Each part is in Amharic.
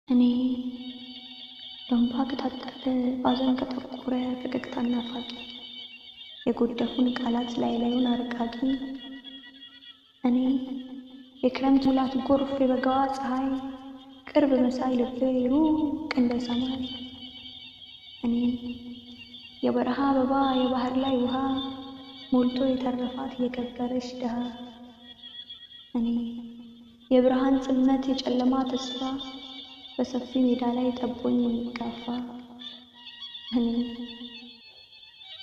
እኔ በእንባ ከታጠበ ባዘን ከጠቆረ ፈገግታና ፋቂ የጎደፉን ቃላት ላዩን አርቃቂ እኔ የክረምት ሙላት ጎርፍ የበጋዋ ፀሐይ ቅርብ መሳይ ልቤ ሩቅ እንደ ሰማይ እኔ የበረሃ አበባ የባህር ላይ ውሃ ሞልቶ የተረፋት የከበረች ድሃ እኔ የብርሃን ጽልመት የጨለማ ተስፋ በሰፊ ሜዳ ላይ ጠቦኝ የሚጋፋ እኔ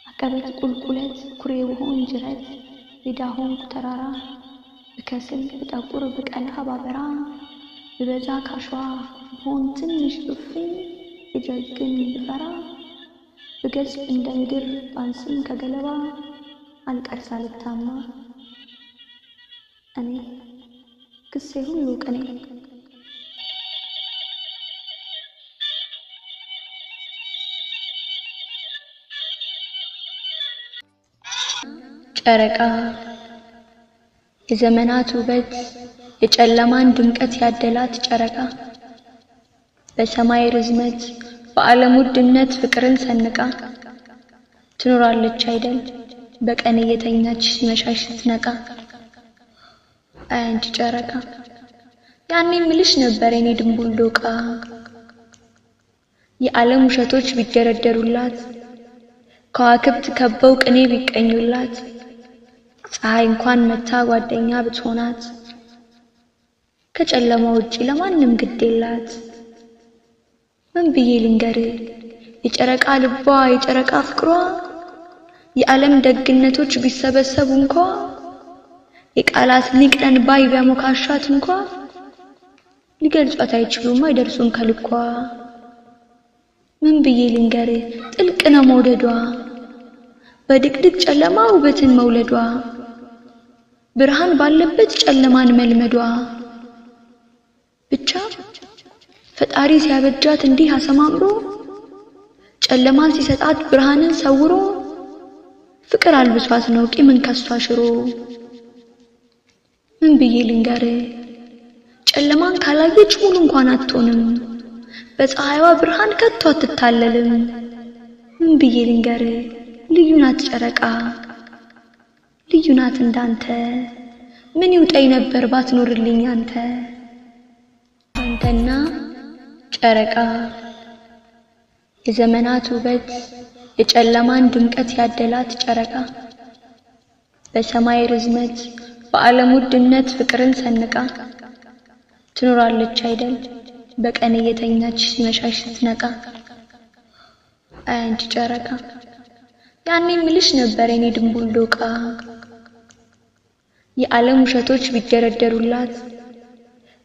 አቀበት ቁልቁለት ኩሬ ብሆን ጅረት ሜዳ ሆንኩ ተራራ ብከስል ብጠቁር ብቀላ ባበራ ብበዛ ካሸዋ ብሆን ትንሽ እፍኝ ብጀግን ብፈራ ብገዝፍ እንደ ምድር ባንስም ከገለባ አልቀር ሳልታማ እኔ ክሴ ሁሉ ቅኔ ጨረቃ የዘመናት ውበት የጨለማን ድምቀት ያደላት ጨረቃ በሰማይ ርዝመት በዓለም ውድነት ፍቅርን ሰንቃ ትኖራለች አይደል በቀን እየተኛች ሲመሻሽ ስትነቃ አንቺ ጨረቃ ያኔ ምልሽ ነበር የኔ ድንቡል ዶቃ የዓለም ውሸቶች ቢደረደሩላት ከዋክብት ከበው ቅኔ ቢቀኙላት ፀሐይ እንኳን መታ ጓደኛ ብትሆናት ከጨለማ ውጪ ለማንም ግድ የላት ምን ብዬ ልንገር የጨረቃ ልቧ የጨረቃ ፍቅሯ የዓለም ደግነቶች ቢሰበሰቡ እንኳን የቃላት ሊቅነን ባይ ቢያሞካሻት እንኳን ሊገልጿት አይችሉም አይደርሱም ከልኳ ምን ብዬ ልንገር ጥልቅ ነው መውደዷ በድቅድቅ ጨለማ ውበትን መውለዷ ብርሃን ባለበት ጨለማን መልመዷ ብቻ ፈጣሪ ሲያበጃት እንዲህ አሰማምሮ ጨለማን ሲሰጣት ብርሃንን ሰውሮ ፍቅር አልብሷት ነው ቂምን ከሷ ሽሮ ምን ብዬ ልንገር ጨለማን ካላየች ሙሉ እንኳን አትሆንም በፀሐይዋ ብርሃን ከቶ አትታለልም ምን ብዬ ልንገር ልዩ ናት ጨረቃ ልዩ ናት እንዳንተ ምን ይውጠኝ ነበር ባትኖርልኝ አንተና ጨረቃ የዘመናት ውበት የጨለማን ድምቀት ያደላት ጨረቃ በሰማይ ርዝመት በዓለም ውድነት ፍቅርን ሰንቃ ትኖራለች አይደል በቀን እየተኛች ሲመሻሽ ስትነቃ አንቺ ጨረቃ ያኔ ምልሽ ነበር የኔ ድንቡል ዶቃ የዓለም ውሸቶች ቢደረደሩላት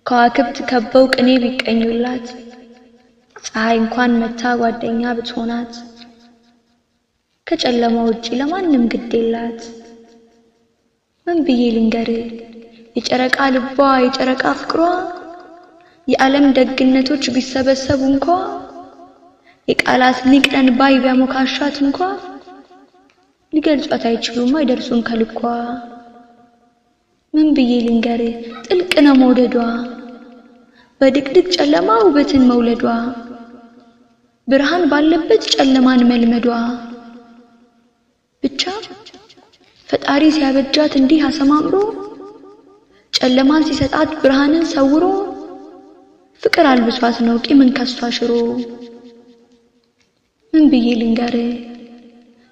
ከዋክብት ከበው ቅኔ ቢቀኙላት ፀሐይ እንኳን መታ ጓደኛ ብትሆናት ከጨለማ ውጪ ለማንም ግድ የላት ምን ብዬ ልንገር የጨረቃ ልቧ የጨረቃ ፍቅሯ የዓለም ደግነቶች ቢሰበሰቡ እንኳን የቃላት ሊቅነን ባይ ቢያሞካሻት እንኳን ሊገልጿት አይችሉም አይደርሱም ከልኳ ምን ብዬ ልንገር ጥልቅ ነው መውደዷ በድቅድቅ ጨለማ ውበትን መውለዷ ብርሃን ባለበት ጨለማን መልመዷ ብቻ ፈጣሪ ሲያበጃት እንዲህ አሰማምሮ ጨለማን ሲሰጣት ብርሃንን ሰውሮ ፍቅር አልብሷት ነው ቂምን ከሷ ሽሮ ምን ብዬ ልንገር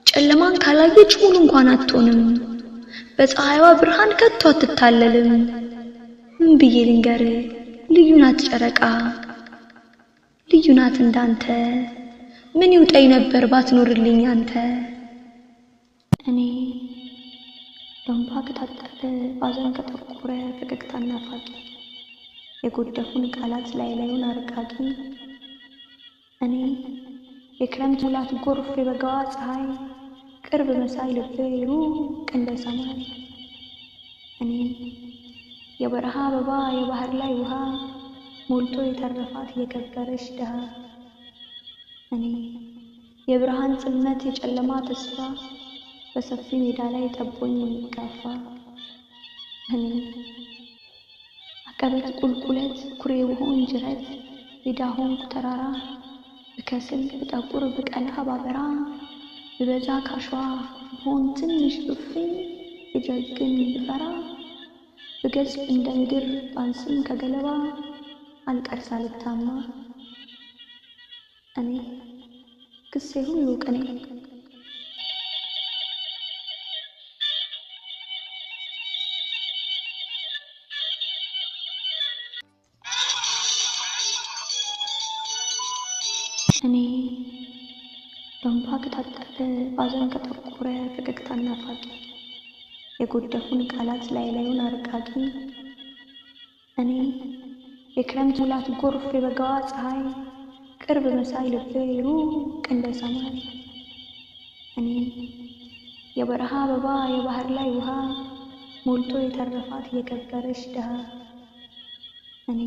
ጨለማን ካላየች ሙሉ እንኳን አትሆንም በፀሐይዋ ብርሃን ከቶ አትታለልም ምን ብዬ ልንገር ልዩ ናት ጨረቃ ልዩ ናት እንዳንተ ምን ይውጠኝ ነበር ባትኖርልኝ እኔ በእንባ ከታጠበ ባዘን ከጠቆረ ፈገግታና ፋቂ የጎደፉን ቃላት ላዩን አርቃቂ እኔ የክረምት ሙላት ጎርፍ የበጋዋ ፀሐይ ቅርብ መሳይ ልቤ ሩቅ እንደ ሰማይ እኔ የበረሃ አበባ የባህር ላይ ውሃ ሞልቶ የተረፋት የከበረች ድሃ እኔ የብርሃን ጽልመት የጨለማ ተስፋ በሰፊ ሜዳ ላይ ጠቦኝ የሚጋፋ እኔ አቀበት ቁልቁለት ኩሬ ብሆን ጅረት ሜዳ ሆንኩ ተራራ ብከስል ብጠቁር ብቀላ ባበራ ብበዛ ካሸዋ ብሆን ትንሽ ብፍኝ ብጀግን ብፈራ ብገዝፍ እንደ ምድር ባንስም ከገለባ አልቀር ሳልታማ እኔ ክሴ ሁሉ ቅኔ እኔ በእንባ ከታጠበ ባዘን ከጠቆረ ፈገግታና ፋቂ የጎደፉን ቃላት ላዩን አርቃቂ እኔ የክረምት ሙላት ጎርፍ የበጋዋ ፀሐይ ቅርብ መሳይ ልቤ ሩቅ እንደ ሰማይ እኔ የበረሃ አበባ የባህር ላይ ውሃ ሞልቶ የተረፋት የከበረች ድሃ እኔ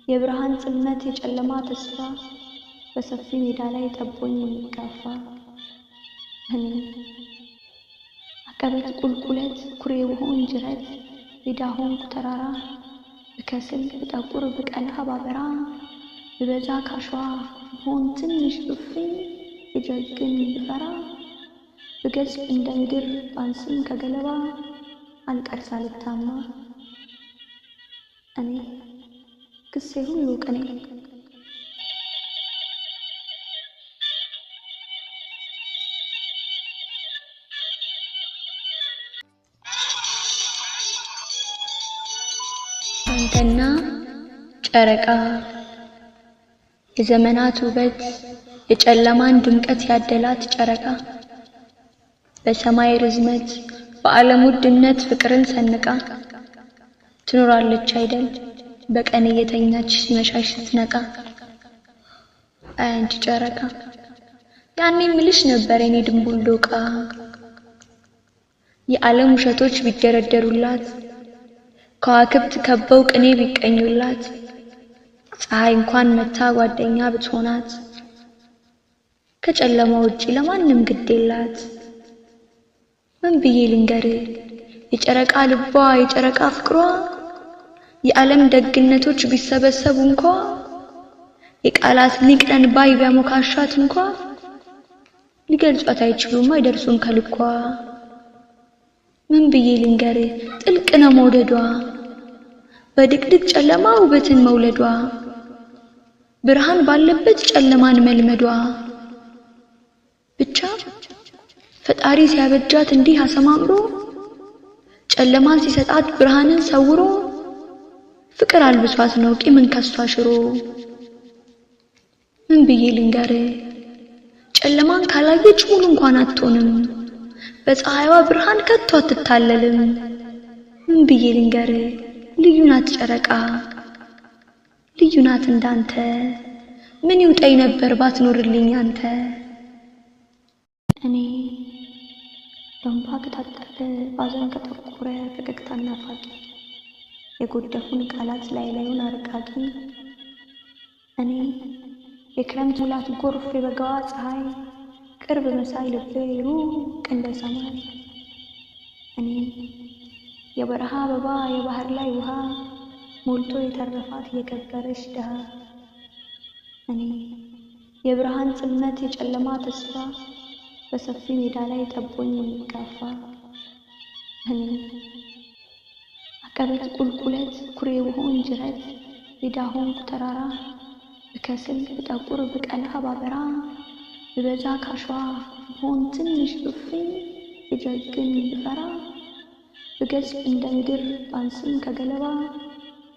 የብርሃን ጽልመት የጨለማ ተስፋ በሰፊ ሜዳ ላይ ጠቦኝ የሚጋፋ እኔ አቀበት ቁልቁለት ኩሬ ብሆን ጅረት ሜዳ ሆንኩ ተራራ ብከስል ብጠቁር ብቀላ ባበራ ብበዛ ካሸዋ ብሆን ትንሽ ብፍኝ ብጀግን ብፈራ ብገዝፍ እንደ ምድር ባንስም ከገለባ አልቀር ሳልታማ እኔ ክሴ ሁሉ ቅኔ አንተና ጨረቃ የዘመናት ውበት የጨለማን ድምቀት ያደላት ጨረቃ በሰማይ ርዝመት በዓለም ውድነት ፍቅርን ሰንቃ ትኖራለች አይደል በቀን እየተኛች ሲመሻሽ ስትነቃ አንቺ ጨረቃ ያኔ ምልሽ ነበር የኔ ድንቡል ዶቃ የዓለም ውሸቶች ቢደረደሩላት ከዋክብት ከበው ቅኔ ቢቀኙላት ፀሐይ እንኳን መታ ጓደኛ ብትሆናት ከጨለማ ውጪ ለማንም ግዴላት ምን ብዬ ልንገር የጨረቃ ልቧ የጨረቃ ፍቅሯ የዓለም ደግነቶች ቢሰበሰቡ እንኳን የቃላት ሊቅነን ባይ ቢያሞካሻት እንኳን ሊገልጿት አይችሉም አይደርሱም ከልኳ ምን ብዬ ልንገር ጥልቅ ነው መውደዷ በድቅድቅ ጨለማ ውበትን መውለዷ ብርሃን ባለበት ጨለማን መልመዷ ብቻ ፈጣሪ ሲያበጃት እንዲህ አሰማምሮ ጨለማን ሲሰጣት ብርሃንን ሰውሮ ፍቅር አልብሷት ነው ቂምን ከሷ ሽሮ ምን ብዬ ልንገር ጨለማን ካላየች ሙሉ እንኳን አትሆንም በፀሐይዋ ብርሃን ከቶ አትታለልም ምን ብዬ ልንገር ልዩ ናት ጨረቃ ልዩ ናት እንዳንተ ምን ይውጠኝ ነበር ባትኖርልኝ አንተ እኔ በእንባ ከታጠበ ባዘን ከጠቆረ ፈገግታና ፋቂ የጎደፉን ቃላት ላዩን አርቃቂ እኔ የክረምት ሙላት ጎርፍ የበጋዋ ፀሐይ ቅርብ መሳይ ልቤ ሩቅ እንደ ሰማይ እኔ የበረሃ አበባ የባህር ላይ ውሃ ሞልቶ የተረፋት የከበረች ድሃ እኔ የብርሃን ጽልመት የጨለማ ተስፋ በሰፊ ሜዳ ላይ ጠቦኝ የሚጋፋ እኔ አቀበት ቁልቁለት ኩሬ ብሆን ጅረት ሜዳ ሆንኩ ተራራ ብከስል ብጠቁር ብቀላ ባበራ ብበዛ ካሸዋ ብሆን ትንሽ ብፍኝ ብጀግን ብፈራ ብገዝፍ እንደ ምድር ባንስም ከገለባ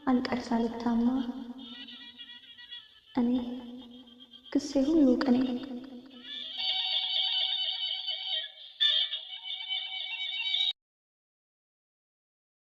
አልቀር ሳልታማ እኔ ክሴ ሁሉ ቅኔ